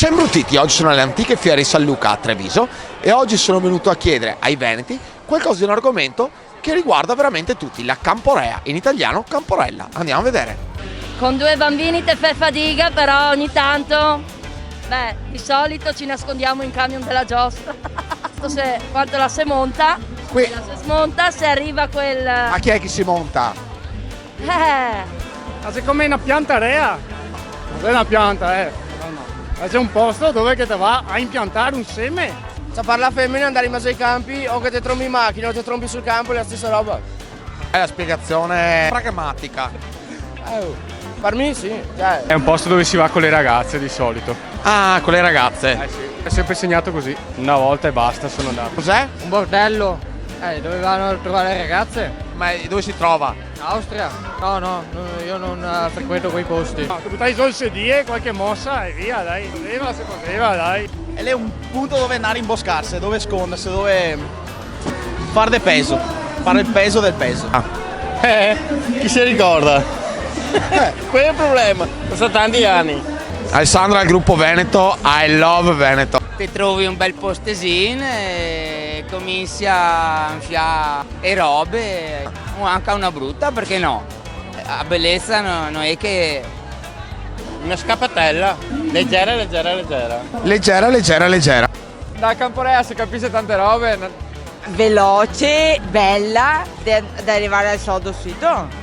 Ciao imbruttiti, oggi sono alle antiche fiere di San Luca a Treviso e oggi sono venuto a chiedere ai veneti qualcosa di un argomento che riguarda veramente tutti, la camporea, in italiano camporella. Andiamo a vedere. Con due bambini te fai fatica, però ogni tanto, di solito ci nascondiamo in camion della giostra. Quando la si monta, Qui. la si smonta, se arriva quel... Ma chi è che si monta? Ma siccome è una pianta rea, non è una pianta, Ma c'è un posto dove che ti va a impiantare un seme. Se parla femmina andare in mezzo ai campi o che ti trombi in macchina o ti trombi sul campo è la stessa roba. È la spiegazione pragmatica. Per me sì, cioè. È un posto dove si va con le ragazze di solito. Ah, con le ragazze. Sì, è sempre segnato così. Una volta e basta, sono andato. Cos'è? Un bordello. Dove vanno a trovare le ragazze? Ma dove si trova? Austria? No, io non frequento quei posti. No, buttai solo il sedile, qualche mossa e via, dai. Se poteva, dai. E lì è un punto dove andare a imboscarsi, dove scondersi, dove fare del peso, fare il peso del peso. Chi si ricorda? Quello è il problema, sono tanti anni. Alessandro al gruppo Veneto, I love Veneto. Ti trovi un bel postesino e cominci a infiare e robe, o anche una brutta, perché no? La bellezza non è che... Una scappatella, leggera. Leggera. Da Camporea si capisce tante robe. Veloce, bella, da arrivare al sodo sito.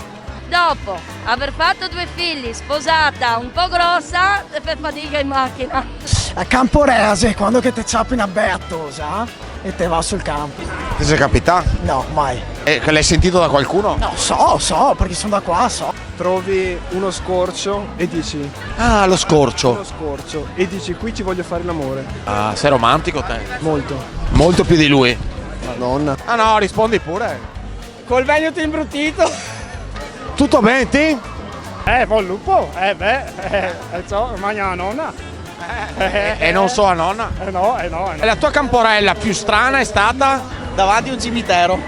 Dopo aver fatto 2 figli, sposata, un po' grossa, te fai fatica in macchina. A Camporease, quando che te ciappi una beatosa e te va sul campo. Ti sei capita? No, mai. E l'hai sentito da qualcuno? No, so, perché sono da qua, so. Trovi uno scorcio e dici Ah, lo scorcio. uno scorcio e dici qui ci voglio fare l'amore. Ah, sei romantico te. Molto. Molto più di lui. Madonna. Ah no, rispondi pure. Col veneto imbruttito. Tutto bene, ti? Poi il lupo, ciò, mangia la nonna. E non so a nonna. No. E la tua camporella più strana è stata? Davanti a un cimitero.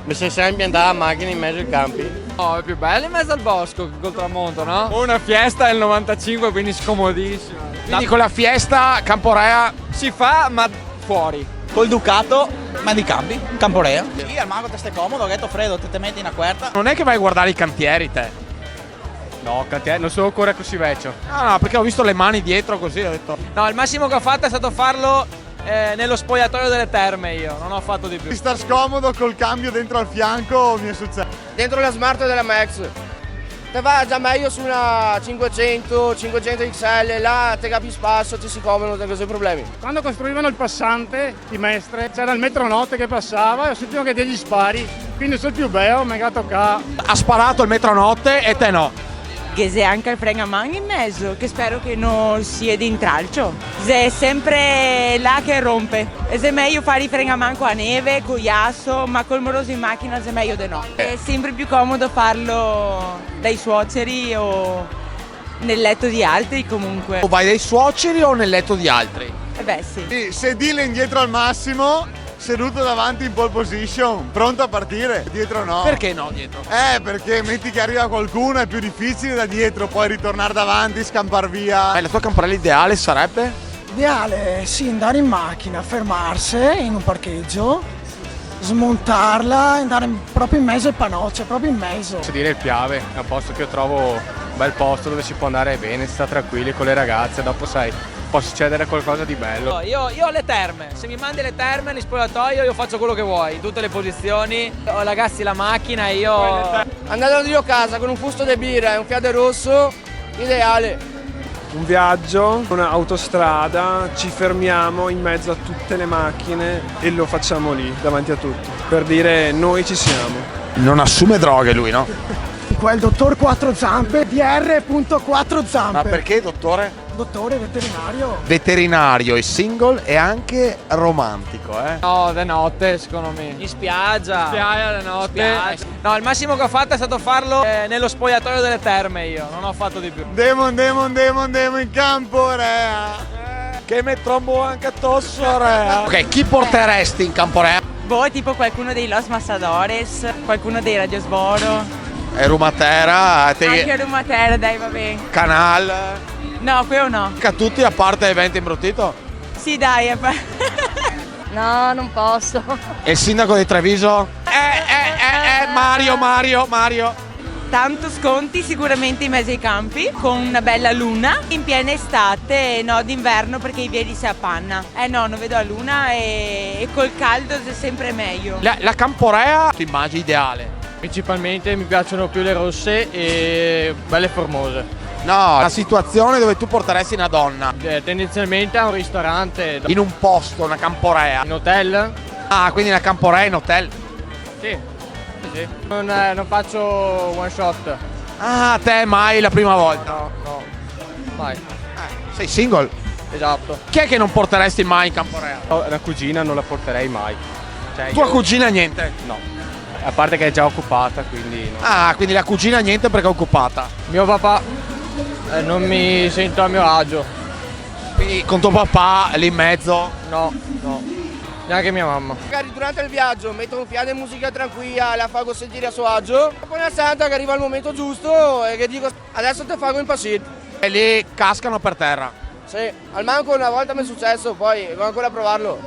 Mi sei sempre ambientata la macchina in mezzo ai campi. No, è più bello in mezzo al bosco col tramonto, no? Una fiesta del 95, quindi scomodissima. Quindi con la fiesta camporea. Si fa, ma fuori. Col Ducato, ma di campi, Camporea. Lì al mago te stai comodo, che freddo, te metti una querta. Non è che vai a guardare i cantieri te. No, non sono ancora così vecchio. Ah no, perché ho visto le mani dietro così, ho detto. No, il massimo che ho fatto è stato farlo nello spogliatoio delle terme io, non ho fatto di più. Di star scomodo col cambio dentro al fianco mi è successo. Dentro la Smart della Max. Te va già meglio su una 500 XL, là te capi spasso, ci si comodo, non così problemi. Quando costruivano il passante di Mestre, c'era il metronotte che passava e ho sentito che degli spari. Quindi sono il più bello, mi ha toccato. Ha sparato il metronotte e te no. Che c'è anche il fregaman in mezzo, che spero che non sia di intralcio. È sempre là che rompe. Ed è meglio fare i fregaman con la neve, con ghiaccio, ma col moroso in macchina è meglio di no. È sempre più comodo farlo dai suoceri o nel letto di altri comunque. O vai dai suoceri o nel letto di altri? Sì. Sedile indietro al massimo, seduto davanti in pole position, pronto a partire. Dietro no. Perché no dietro? Perché metti che arriva qualcuno è più difficile da dietro, poi ritornare davanti, scampar via. La tua camporella ideale sarebbe? Ideale, sì, andare in macchina, fermarsi in un parcheggio, smontarla e andare proprio in mezzo ai panocce, proprio in mezzo. Posso dire il Piave, è un posto che io trovo un bel posto dove si può andare bene, si sta tranquilli con le ragazze, dopo sai, può succedere qualcosa di bello. Io ho le terme, se mi mandi le terme, li spogliatoio, io faccio quello che vuoi, in tutte le posizioni. Ho ragazzi la macchina, io... Andando io a casa con un fusto di birra e un fiade rosso, ideale. Un viaggio, un'autostrada, ci fermiamo in mezzo a tutte le macchine e lo facciamo lì, davanti a tutti, per dire noi ci siamo. Non assume droghe lui, no? Quel dottor 4 zampe, DR.4 zampe. Ma perché, dottore? Dottore veterinario. Veterinario e single e anche romantico, No, de notte secondo me. In spiaggia. Spiaggia de notte. No, il massimo che ho fatto è stato farlo nello spogliatoio delle terme io, non ho fatto di più. Andiamo in campo, rea. Che mi trombo anche addosso, rea. Ok, chi porteresti in camporea? Tipo qualcuno dei Los Massadores, qualcuno dei Radiosboro. Rumatera, Anche Rumatera, dai, va bene. Canal. No, quello no. A tutti a parte evento imbruttito? Sì, dai. No, non posso. E il sindaco di Treviso? Mario. Tanto sconti sicuramente in mezzo ai campi, con una bella luna. In piena estate, no, d'inverno perché i piedi si appanna. No, non vedo la luna e col caldo è sempre meglio. La Camporea, ti immagini ideale? Principalmente mi piacciono più le rosse e belle formose. No, la situazione dove tu porteresti una donna Tendenzialmente a un ristorante, in un posto, una Camporea. in hotel. Ah, quindi una Camporea in hotel. Sì. Non faccio one shot. Ah, te mai la prima volta? No, mai. Sei single? Esatto. Chi è che non porteresti mai in Camporea? La cugina non la porterei mai. Cioè, Tua io- cugina niente? No. A parte che è già occupata, quindi no. Ah, quindi la cugina niente perché è occupata. Mio papà non mi sento a mio agio. Quindi con tuo papà lì in mezzo? No. Neanche mia mamma. Magari durante il viaggio metto un fiato di musica tranquilla, la faccio sentire a suo agio. Poi una santa che arriva il momento giusto e che dico adesso te faccio impazzire. E lì cascano per terra. Sì, al manco una volta mi è successo, poi devo ancora provarlo.